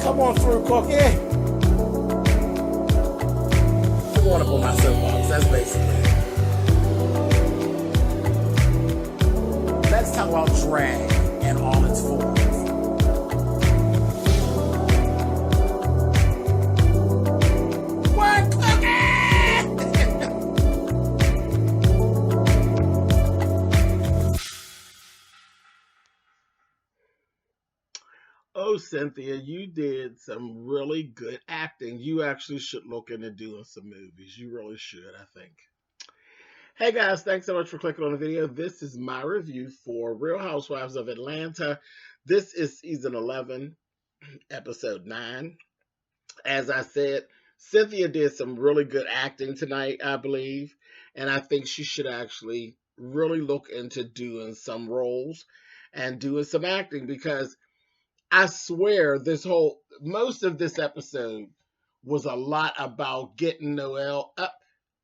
Come on through, Cookie. I want to put my soapbox. That's basically it. Let's talk about drag and all its forms. What, Cookie? Oh, Cynthia, you did some really good acting. You actually should look into doing some movies. You really should, I think. Hey guys, thanks so much for clicking on the video. This is my review for Real Housewives of Atlanta. This is season 11, episode 9. As I said, Cynthia did some really good acting tonight, I believe. And I think she should actually really look into doing some roles and doing some acting, because I swear most of this episode was a lot about getting Noelle up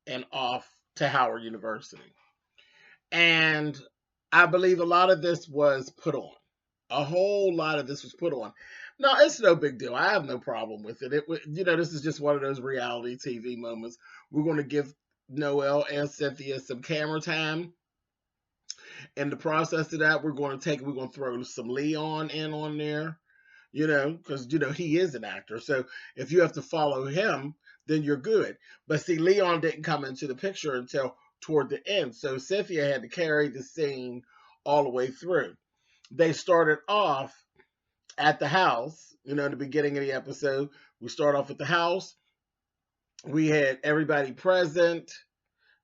and off to Howard University. And I believe a lot of this was put on. A whole lot of this was put on. No, it's no big deal. I have no problem with it. This is just one of those reality TV moments. We're going to give Noelle and Cynthia some camera time. In the process of that, we're going to throw some Leon in on there. Because, he is an actor. So if you have to follow him, then you're good. But see, Leon didn't come into the picture until toward the end. So Cynthia had to carry the scene all the way through. They started off at the house, the beginning of the episode. We start off at the house. We had everybody present,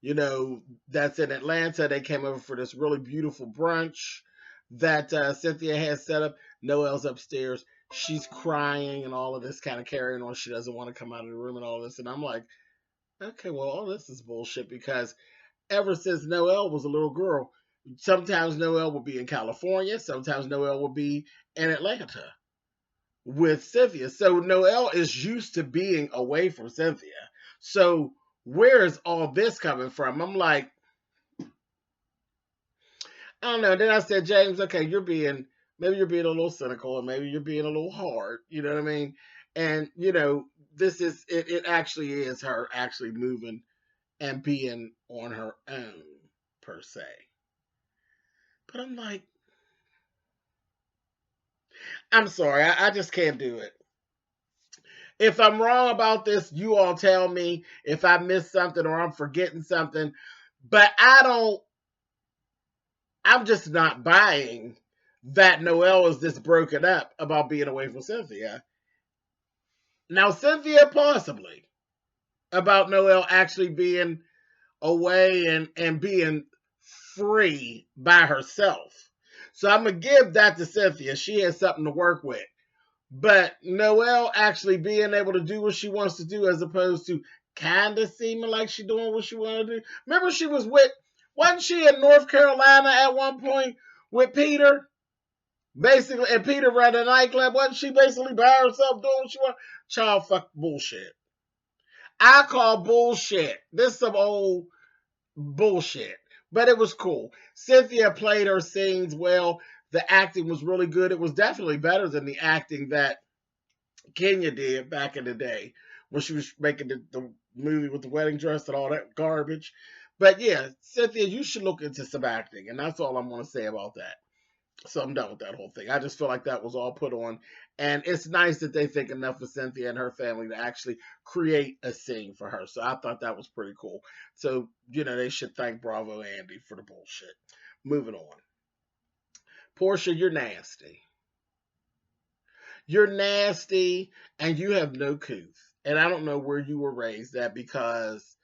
that's in Atlanta. They came over for this really beautiful brunch that Cynthia had set up. Noelle's upstairs. She's crying and all of this, kind of carrying on. She doesn't want to come out of the room and all this. And I'm like, okay, well, all this is bullshit, because ever since Noelle was a little girl, sometimes Noelle will be in California. Sometimes Noelle will be in Atlanta with Cynthia. So Noelle is used to being away from Cynthia. So where is all this coming from? I'm like, I don't know. Then I said, James, okay, maybe you're being a little cynical, and maybe you're being a little hard. You know what I mean? And, this is, it actually is her actually moving and being on her own, per se. But I'm like, I'm sorry. I just can't do it. If I'm wrong about this, you all tell me if I missed something or I'm forgetting something. But I'm just not buying that Noelle is this broken up about being away from Cynthia. Now, Cynthia possibly about Noelle actually being away and being free by herself. So I'm going to give that to Cynthia. She has something to work with. But Noelle actually being able to do what she wants to do, as opposed to kind of seeming like she's doing what she wanted to do. Remember, wasn't she in North Carolina at one point with Peter? Basically, and Peter ran a nightclub. Wasn't she basically by herself doing what she wanted? Child, fuck bullshit. I call bullshit. This is some old bullshit. But it was cool. Cynthia played her scenes well. The acting was really good. It was definitely better than the acting that Kenya did back in the day when she was making the movie with the wedding dress and all that garbage. But yeah, Cynthia, you should look into some acting. And that's all I'm going to say about that. So I'm done with that whole thing. I just feel like that was all put on. And it's nice that they think enough of Cynthia and her family to actually create a scene for her. So I thought that was pretty cool. So, they should thank Bravo Andy for the bullshit. Moving on. Portia, you're nasty. You're nasty, and you have no couth. And I don't know where you were raised at, because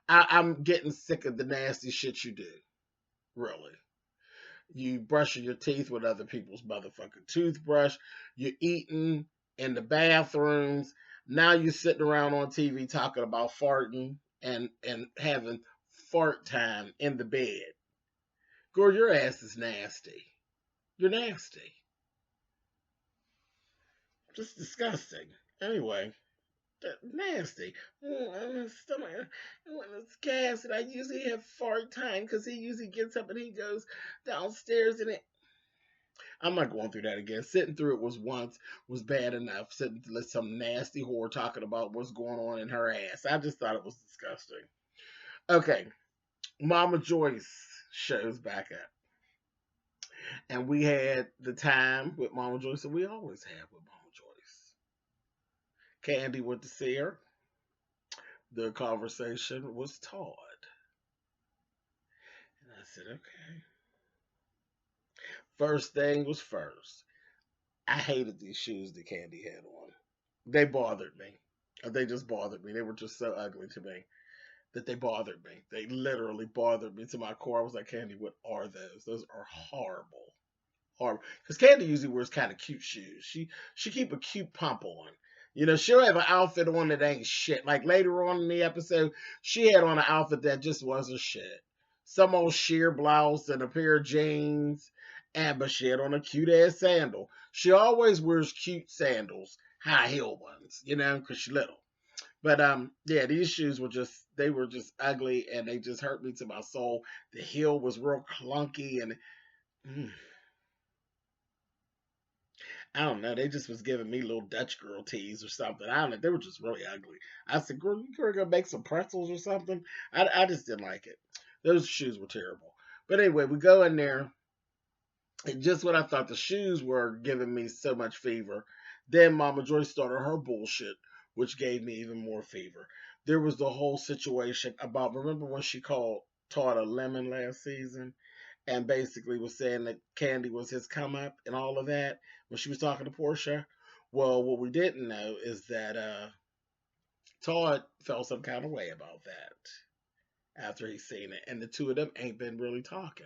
I'm getting sick of the nasty shit you do. Really. You brushing your teeth with other people's motherfucking toothbrush. You're eating in the bathrooms. Now you're sitting around on TV talking about farting and having fart time in the bed. Girl, your ass is nasty. You're nasty. Just disgusting. Anyway, nasty. Stomach. When it's gas, and I usually have fart time because he usually gets up and he goes downstairs and it. I'm not going through that again. Sitting through it was bad enough. Sitting through some nasty whore talking about what's going on in her ass. I just thought it was disgusting. Okay, Mama Joyce shows back up. And we had the time with Mama Joyce that we always have with Mama Joyce. Candy went to see her. The conversation was Todd. And I said, okay. First thing was first. I hated these shoes that Candy had on. They bothered me. They just bothered me. They were just so ugly to me that they bothered me. They literally bothered me to my core. I was like, Candy, what are those? Those are horrible. Horrible. Because Candy usually wears kind of cute shoes. She keep a cute pump on. You know, she'll have an outfit on that ain't shit. Like later on in the episode, she had on an outfit that just wasn't shit. Some old sheer blouse and a pair of jeans, but she had on a cute ass sandal. She always wears cute sandals, high heel ones, you know, because she's little. But yeah, these shoes were just ugly and they just hurt me to my soul. The heel was real clunky and I don't know. They just was giving me little Dutch girl tees or something. I don't know. They were just really ugly. I said, girl, you gonna make some pretzels or something? I just didn't like it. Those shoes were terrible. But anyway, we go in there. And just when I thought the shoes were giving me so much fever, then Mama Joyce started her bullshit, which gave me even more fever. There was the whole situation about, remember when she called Todd a lemon last season? And basically was saying that Candy was his come up and all of that when she was talking to Portia. Well, what we didn't know is that Todd felt some kind of way about that after he seen it. And the two of them ain't been really talking.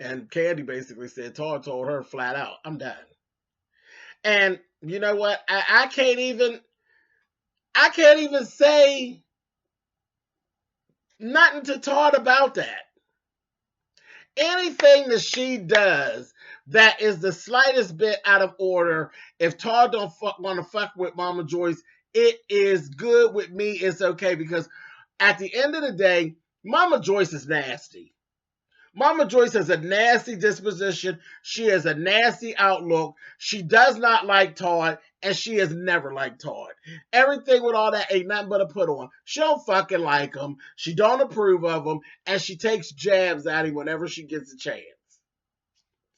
And Candy basically said Todd told her flat out, I'm done. And you know what? I can't even say nothing to Todd about that. Anything that she does that is the slightest bit out of order, if Todd don't want to fuck with Mama Joyce, it is good with me. It's okay because at the end of the day, Mama Joyce is nasty. Mama Joyce has a nasty disposition. She has a nasty outlook. She does not like Todd, and she has never liked Todd. Everything with all that ain't nothing but a put on. She don't fucking like him. She don't approve of him, and she takes jabs at him whenever she gets a chance.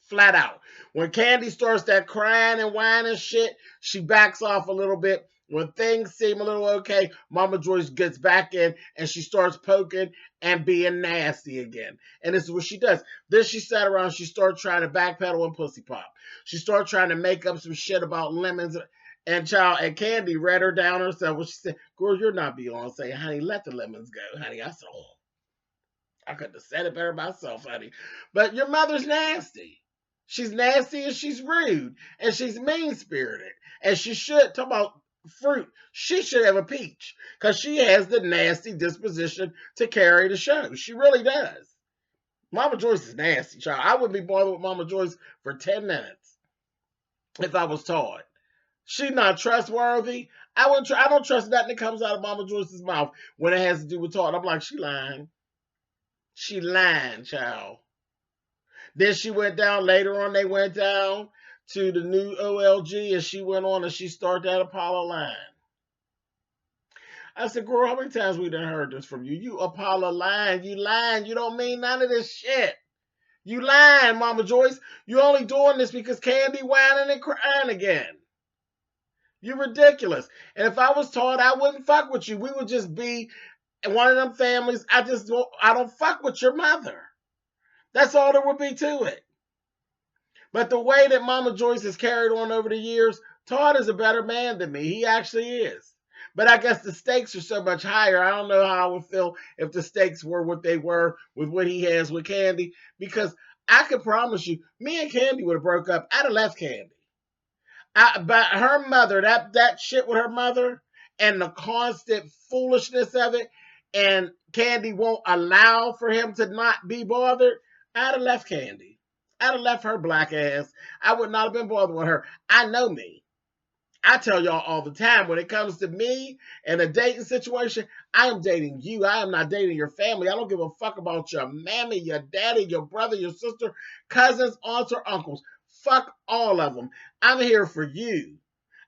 Flat out. When Candy starts that crying and whining shit, she backs off a little bit. When things seem a little okay, Mama Joyce gets back in and she starts poking and being nasty again. And this is what she does. Then she sat around, she started trying to backpedal and pussy pop. She started trying to make up some shit about lemons and Candy read her down herself. Well, she said, girl, you're not Beyonce. Honey, let the lemons go, honey. I said, oh, I could have said it better myself, honey. But your mother's nasty. She's nasty and she's rude and she's mean-spirited. And she should, talk about fruit, she should have a peach because she has the nasty disposition to carry the show. She really does. Mama Joyce is nasty, child. I wouldn't be bothered with Mama Joyce for 10 minutes if I was Todd. She's not trustworthy. I don't trust nothing that comes out of Mama Joyce's mouth when it has to do with Todd. I'm like, she lying. She lying, child. Then she went down, later on they went down to the new OLG and she went on and she started that Apollo line. I said, girl, how many times we done heard this from you? You Apollo lying, you lying, you don't mean none of this shit. You lying, Mama Joyce. You only doing this because Candy whining and crying again. You're ridiculous. And if I was Todd, I wouldn't fuck with you. We would just be one of them families. I don't fuck with your mother. That's all there would be to it. But the way that Mama Joyce has carried on over the years, Todd is a better man than me. He actually is. But I guess the stakes are so much higher. I don't know how I would feel if the stakes were what they were with what he has with Candy. Because I can promise you, me and Candy would have broke up. I'd have left Candy. But her mother, that shit with her mother and the constant foolishness of it, and Candy won't allow for him to not be bothered, I'd have left Candy. I'd have left her black ass. I would not have been bothered with her. I know me. I tell y'all all the time, when it comes to me and a dating situation, I am dating you. I am not dating your family. I don't give a fuck about your mammy, your daddy, your brother, your sister, cousins, aunts, or uncles. Fuck all of them. I'm here for you.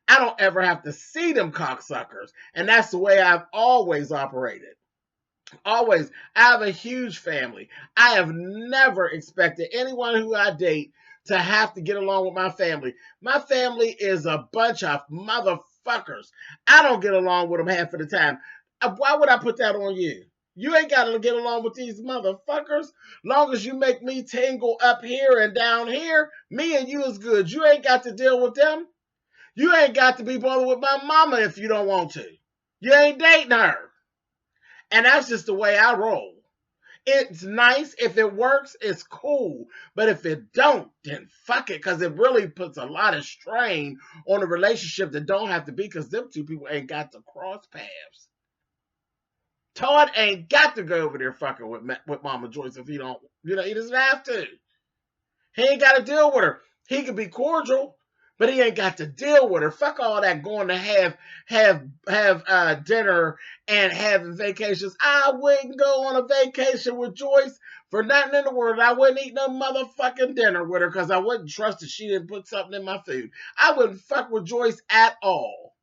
I don't ever have to see them cocksuckers. And that's the way I've always operated. Always. I have a huge family. I have never expected anyone who I date to have to get along with my family. My family is a bunch of motherfuckers. I don't get along with them half of the time. Why would I put that on you? You ain't got to get along with these motherfuckers. Long as you make me tangle up here and down here, me and you is good. You ain't got to deal with them. You ain't got to be bothered with my mama if you don't want to. You ain't dating her. And that's just the way I roll. It's nice. If it works, it's cool. But if it don't, then fuck it. Because it really puts a lot of strain on a relationship that don't have to be, because them two people ain't got to cross paths. Todd ain't got to go over there fucking with Mama Joyce if he don't. He doesn't have to. He ain't got to deal with her. He could be cordial, but he ain't got to deal with her. Fuck all that going to have dinner and having vacations. I wouldn't go on a vacation with Joyce for nothing in the world. I wouldn't eat no motherfucking dinner with her because I wouldn't trust that she didn't put something in my food. I wouldn't fuck with Joyce at all.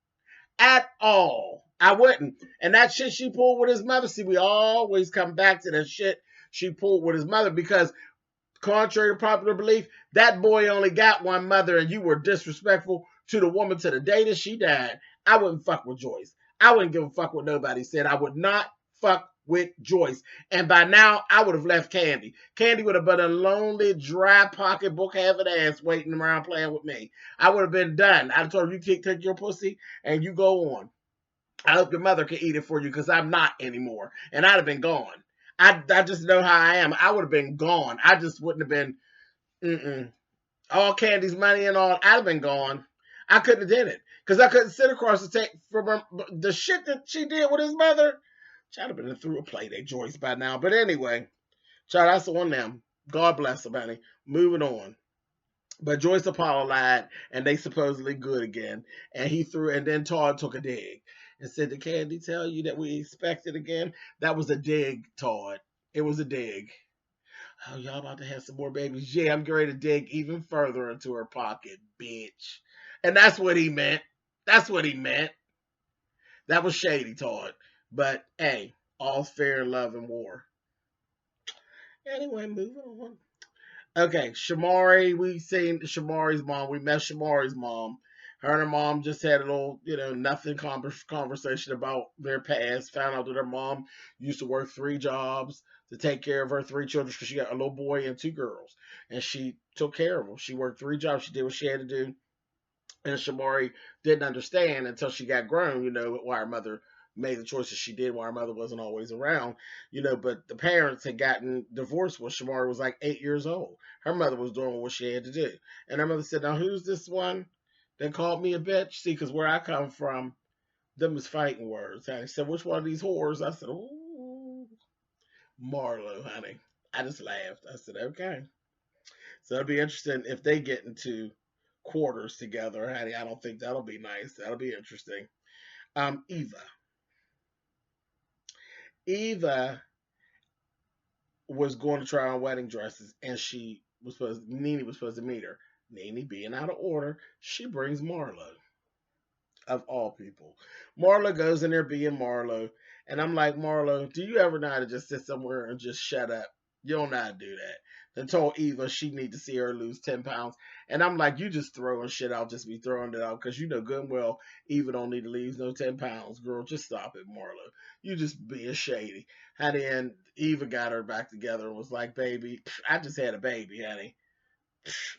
At all. I wouldn't. And that shit she pulled with his mother, see, we always come back to that shit she pulled with his mother, because contrary to popular belief, that boy only got one mother, and you were disrespectful to the woman to the day that she died. I wouldn't fuck with Joyce. I wouldn't give a fuck what nobody said. I would not fuck with Joyce. And by now, I would have left Candy. Candy would have been a lonely, dry pocketbook having ass waiting around playing with me. I would have been done. I'd have told her, you take your pussy and you go on. I hope your mother can eat it for you, because I'm not anymore. And I'd have been gone. I just know how I am. I would have been gone. I just wouldn't have been, all Candy's money and all. I'd have been gone. I couldn't have did it, because I couldn't sit across the table from her. The shit that she did with his mother. I'd have been through a play at Joyce by now. But anyway, child, that's on them. God bless them, honey. Moving on. But Joyce Apollo lied, and they supposedly good again. And then Todd took a dig and said, did Candy tell you that we expected again? That was a dig, Todd. It was a dig. Oh, y'all about to have some more babies? Yeah, I'm going to dig even further into her pocket, bitch. And that's what he meant. That's what he meant. That was shady, Todd. But hey, all's fair in love and war. Anyway, moving on. Okay, Shamari, we seen Shamari's mom. We met Shamari's mom. Her and her mom just had a little, nothing conversation about their past. Found out that her mom used to work 3 jobs to take care of her 3 children, because she got a little boy and 2 girls. And she took care of them. She worked 3 jobs. She did what she had to do. And Shamari didn't understand until she got grown, why her mother made the choices she did, why her mother wasn't always around, but the parents had gotten divorced when Shamari was like 8 years old. Her mother was doing what she had to do. And her mother said, now who's this one that called me a bitch? See, because where I come from, them is fighting words. And I said, which one of these whores? I said, ooh, Marlo, honey. I just laughed. I said, okay. So it'll be interesting if they get into quarters together, honey. I don't think that'll be nice. That'll be interesting. Eva. Eva was going to try on wedding dresses, and Nene was supposed to meet her. Nene being out of order, she brings Marlo, of all people. Marlo goes in there being Marlo, and I'm like, Marlo, do you ever know how to just sit somewhere and just shut up? You don't know how to do that. Then told Eva she need to see her lose 10 pounds. And I'm like, you just throwing shit out, just be throwing it out, because you know good and well Eva don't need to lose no 10 pounds. Girl, just stop it, Marlo. You just being shady. Honey, and Eva got her back together and was like, baby, I just had a baby, honey.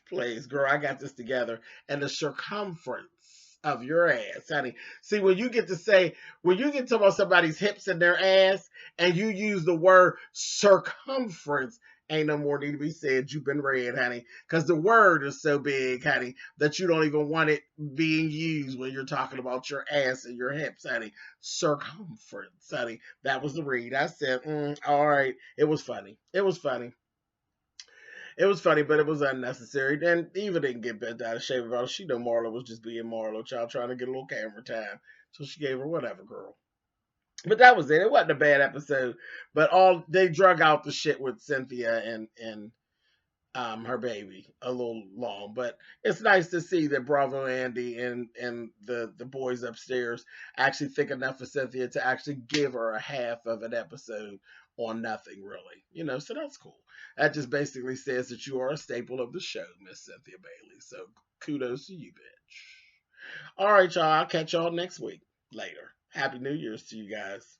Please, girl, I got this together. And the circumference of your ass, honey. See, when you get to talk about somebody's hips and their ass, and you use the word circumference, ain't no more need to be said. You've been read, honey. Because the word is so big, honey, that you don't even want it being used when you're talking about your ass and your hips, honey. Circumference, honey. That was the read. I said, all right. It was funny. It was funny. It was funny, but it was unnecessary. Then Eva didn't get bent out of shape about it. She knew Marlo was just being Marlo, child, trying to get a little camera time. So she gave her whatever, girl. But that was it. It wasn't a bad episode. But all they drug out the shit with Cynthia and her baby a little long. But it's nice to see that Bravo Andy and the boys upstairs actually think enough of Cynthia to actually give her a half of an episode on nothing really. So that's cool. That just basically says that you are a staple of the show, Miss Cynthia Bailey. So kudos to you, bitch. All right, y'all. I'll catch y'all next week. Later. Happy New Year's to you guys.